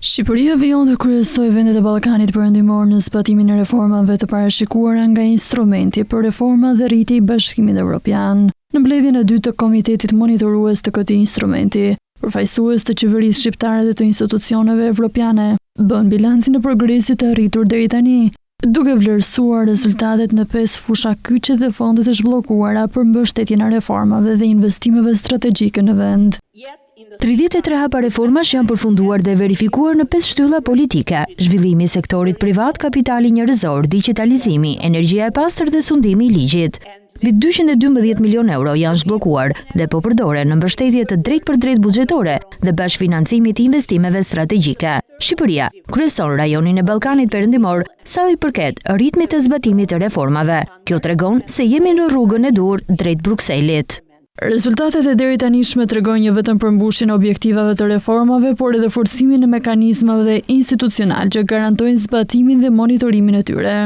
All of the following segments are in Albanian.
Shqipëria vijon të kryesojë vendet e Ballkanit Perëndimor në zbatimin e reformave të parashikuara nga instrumenti për reforma dhe rritje i Bashkimit Evropian. Në mbledhjen e dytë të Komitetit Monitorues të këtij instrumenti, përfaqësues të qeverisë shqiptare dhe të institucioneve evropiane bën bilancin e progresit të arritur deri tani, duke vlerësuar rezultatet në 5 fusha kyçe dhe fondet e zhbllokuara për mbështetjen e reformave dhe investimeve strategjike në vend. 33 hapa reformash janë përfunduar dhe verifikuar në 5 shtylla politike: zhvillimi i sektorit privat, kapitali njerëzor, digitalizimi, energjia e pastër dhe sundimi i ligjit. Mbi 212 milion euro janë zhbllokuar dhe po përdoren në mbështetje të drejtpërdrejtë buxhetore dhe bashkëfinancimit të investimeve strategjike. Shqipëria kryeson rajonin e Ballkanit Perëndimor sa i përket ritmit të zbatimit të reformave. Kjo tregon se jemi në rrugën e dur drejt Brukselit. Rezultatet e deri tanishme tregojnë jo vetëm përmbushjen e objektivave të reformave, por edhe forcimin e mekanizmave institucional që garantojnë zbatimin dhe monitorimin e tyre.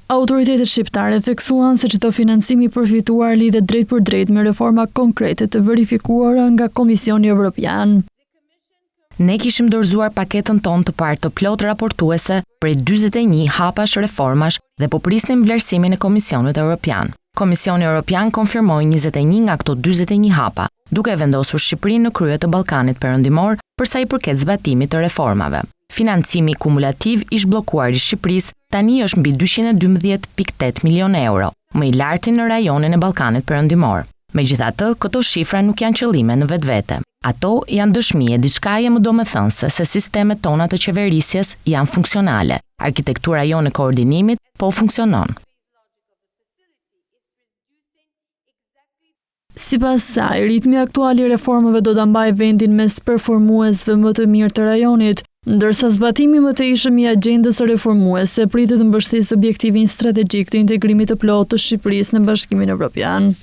Autoritetet shqiptare theksuan se çdo financim i përfituar lidhet drejt për drejt me reforma konkrete të verifikuara nga Komisioni Evropian. Ne kishim dorëzuar paketën tonë të parë të plot raportuese prej 41 hapash reformash dhe po prisnim vlerësimin e Komisionit Evropian. Komisioni Evropian konfirmoi 21 nga këto 41 hapa, duke vendosur Shqipërinë në krye të Ballkanit Perëndimor për sa i përket zbatimit të reformave. Financimi kumulativ i zhbllokuar i Shqipërisë tani është mbi 212.8 milion euro, më i larti në rajonin e Ballkanit Perëndimor. Megjithatë, këto shifra nuk janë qëllime në vetvete. Ato janë dëshmi e diçkaje më domethënëse se sistemet tona të qeverisjes janë funksionale. Arkitektura jonë e koordinimit po funksionon. Sipas saj, ritmi aktual i reformave do ta mbajë vendin mes performuesve më të mirë të rajonit, ndërsa zbatimi më të ishëm i agjendës reformuese pritet të mbështesë objektivin strategjik të integrimit të plotë të Shqipërisë në Bashkimin Evropian.